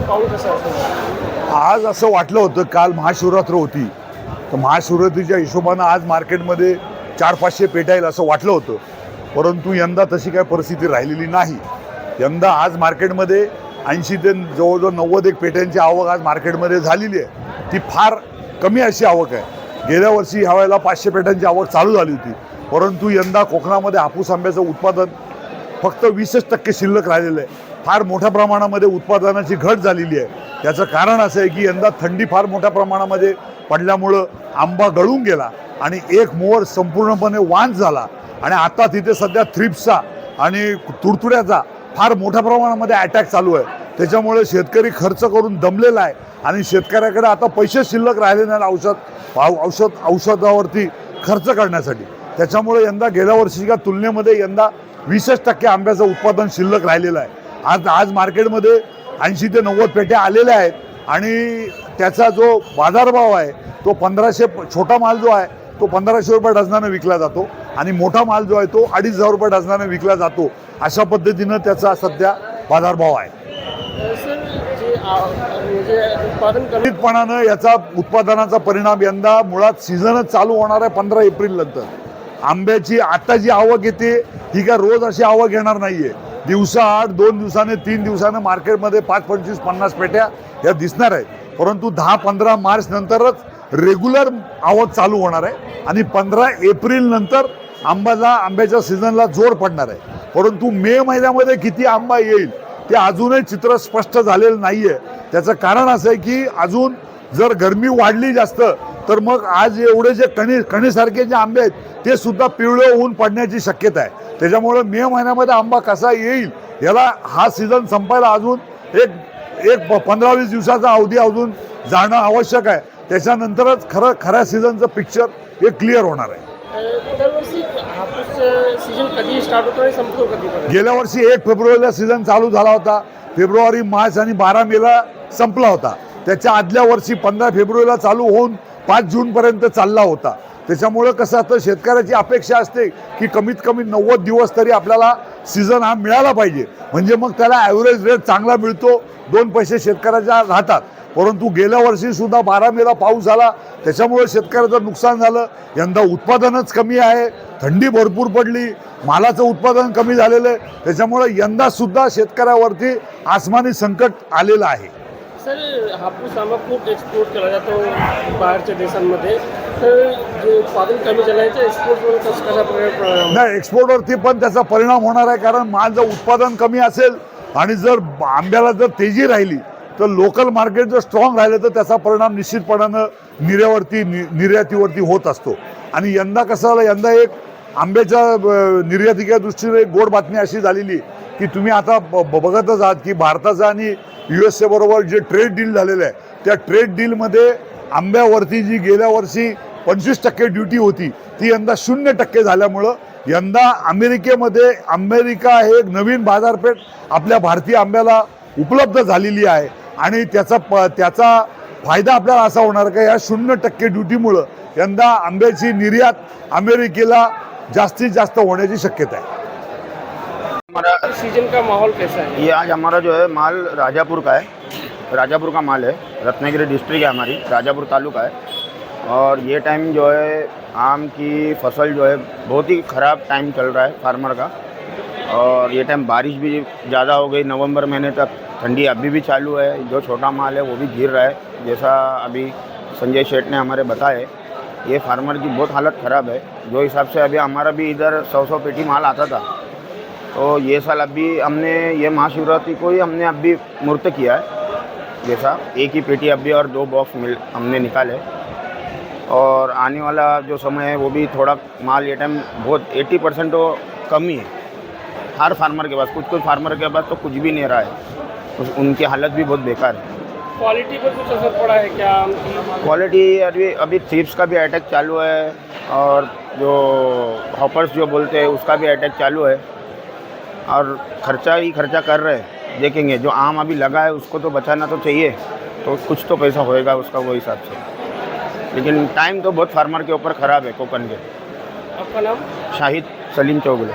पाऊल कसं असेल? आज असं वाटलं होतं, काल महाशिवरात्र होती, तर महाशिवरात्रीच्या हिशोबानं आज मार्केटमध्ये 400-500 पेट्या येईल असं वाटलं होतं. परंतु यंदा तशी काय परिस्थिती राहिलेली नाही. यंदा आज मार्केटमध्ये 80 ते जवळजवळ 90 एक पेट्यांची आवक आज मार्केटमध्ये झालेली आहे. ती फार कमी अशी आवक आहे. गेल्या वर्षी ह्या वेळेला 500 पेट्यांची आवक चालू झाली होती. परंतु यंदा कोकणामध्ये हापूस आंब्याचं उत्पादन फक्त 20% शिल्लक राहिलेलं आहे. फार मोठ्या प्रमाणामध्ये उत्पादनाची घट झालेली आहे. याचं कारण असं आहे की यंदा थंडी फार मोठ्या प्रमाणामध्ये पडल्यामुळं आंबा गळून गेला आणि एक मोहर संपूर्णपणे वांझ झाला आणि आता तिथे सध्या थ्रिप्सचा आणि तुडतुड्याचा फार मोठ्या प्रमाणामध्ये अटॅक चालू आहे. त्याच्यामुळे शेतकरी खर्च करून दमलेला आहे आणि शेतकऱ्याकडे आता पैसे शिल्लक राहिले नाही औषधावरती खर्च करण्यासाठी. त्याच्यामुळे यंदा गेल्या वर्षीच्या तुलनेमध्ये यंदा 20% आंब्याचं उत्पादन शिल्लक राहिलेलं आहे. आज मार्केटमध्ये 80 ते 90 पेट्या आलेल्या आहेत आणि त्याचा जो बाजारभाव आहे तो 1500, छोटा माल जो आहे तो 1500 रुपये डझनानं विकला जातो आणि मोठा माल जो आहे तो 2500 रुपये डझनानं विकला जातो. अशा पद्धतीनं त्याचा सध्या बाजारभाव आहे. निश्चितपणानं याचा उत्पादनाचा परिणाम यंदा मुळात सीझनच चालू होणार आहे 15 एप्रिल नंतर. आंब्याची आता जी आवक येते ही काय रोज अशी आवक येणार नाहीये. दिवसाआड 2 दिवसाने 3 दिवसानं मार्केटमध्ये 5, 25, 50 पेट्या ह्या दिसणार आहेत. परंतु 10-15 मार्च नंतरच रेग्युलर आवक चालू होणार आहे आणि 15 एप्रिल नंतर आंब्याच्या सीझनला जोर पडणार आहे. परंतु मे महिन्यामध्ये किती आंबा येईल ते अजूनही चित्र स्पष्ट झालेलं नाही आहे. त्याचं कारण असं आहे की अजून जर गरमी वाढली जास्त तर मग आज एवढे जे कणीसारखे जे आंबे आहेत ते सुद्धा पिवळे होऊन पडण्याची शक्यता आहे. त्याच्यामुळे मे महिन्यामध्ये आंबा कसा येईल याला हा सीझन संपायला अजून एक 15-20 दिवसाचा अवधी अजून जाणं आवश्यक आहे. त्याच्यानंतरच खऱ्या सीझनचं पिक्चर हे क्लिअर होणार आहे. गेल्या वर्षी 1 फेब्रुवारीला सीझन चालू झाला होता. फेब्रुवारी, मार्च आणि 12 मेला संपला होता. त्याच्या आदल्या वर्षी 15 फेब्रुवारीला चालू होऊन 5 जूनपर्यंत चालला होता. त्याच्यामुळं कसं असतं, शेतकऱ्याची अपेक्षा असते की कमीत कमी 90 दिवस तरी आपल्याला सीझन हा मिळाला पाहिजे, म्हणजे मग त्याला ॲव्हरेज रेट चांगला मिळतो, 2 पैसे शेतकऱ्याच्या राहतात. परंतु गेल्या वर्षी सुद्धा 12 मेला पाऊस झाला, त्याच्यामुळे शेतकऱ्याचं नुकसान झालं. यंदा उत्पादनच कमी आहे, थंडी भरपूर पडली, मालाचं उत्पादन कमी झालेलं आहे. त्याच्यामुळे यंदा सुद्धा शेतकऱ्यावरती आसमानी संकट आलेलं आहे. सर, हापूस आंबा खूप एक्सपोर्ट केला जातो बाहेरच्या देशांमध्ये, तर जे उत्पादन कमी झालं आहे एक्सपोर्टवर कशा प्रकारे नाही, एक्सपोर्टवरती पण त्याचा परिणाम होणार आहे. कारण माल जर उत्पादन कमी असेल आणि जर आंब्याला जर तेजी राहिली तर लोकल मार्केट जर स्ट्रॉंग राहिलं तर त्याचा परिणाम निश्चितपणानं निर्यातीवरती होत असतो. आणि यंदा कसं झालं, यंदा एक आंब्याच्या निर्यातीच्या दृष्टीने एक गोड बातमी अशी झालेली की तुम्ही आता बघतच आहात की भारताचा आणि USA बरोबर जे ट्रेड डील झालेलं आहे त्या ट्रेड डीलमध्ये आंब्यावरती जी गेल्या वर्षी 25% ड्युटी होती ती यंदा 0% झाल्यामुळं यंदा अमेरिका हे एक नवीन बाजारपेठ आपल्या भारतीय आंब्याला उपलब्ध झालेली आहे. आणि त्याचा फायदा आपल्याला असा होणार का या 0% ड्युटीमुळं यंदा आंब्याची निर्यात अमेरिकेला जास्तीत जास्त होण्याची शक्यता आहे. हमारा सीजन का माहौल कैसा है? ये आज हमारा जो है माल राजापुर का है, राजापुर का माल है, रत्नागिरी डिस्ट्रिक्ट है हमारी, राजापुर तालुका है. और ये टाइम जो है आम की फसल जो है बहुत ही ख़राब टाइम चल रहा है फार्मर का. और ये टाइम बारिश भी ज़्यादा हो गई, नवंबर महीने तक ठंडी अभी भी चालू है. जो छोटा माल है वो भी गिर रहा है, जैसा अभी संजय शेठ ने हमारे बताए. ये फार्मर की बहुत हालत ख़राब है. जो हिसाब से अभी हमारा भी इधर 100 पेटी माल आता था, तो ये साल अभी हमने ये महाशिवरात्रि को ही हमने अभी मूर्त किया है. जैसा एक ही पेटी अभी और 2 बॉक्स हमने निकाले. और आने वाला जो समय है वो भी थोड़ा माल ये टाइम बहुत 80% तो कम ही है हर फार्मर के पास. कुछ फार्मर के पास तो कुछ भी नहीं रहा है, उनकी हालत भी बहुत बेकार है. क्वालिटी पर कुछ असर पड़ा है क्या? क्वालिटी अभी थ्रिप्स का भी अटैक चालू है और जो हॉपर्स जो बोलते हैं उसका भी अटैक चालू है. और खर्चा कर रहे हैं. देखेंगे जो आम अभी लगा है उसको तो बचाना तो चाहिए, तो कुछ तो पैसा होएगा उसका वो हिसाब से. लेकिन टाइम तो बहुत फार्मर के ऊपर ख़राब है कोकन के. आपका नाम? शाहिद सलीम चौगुले.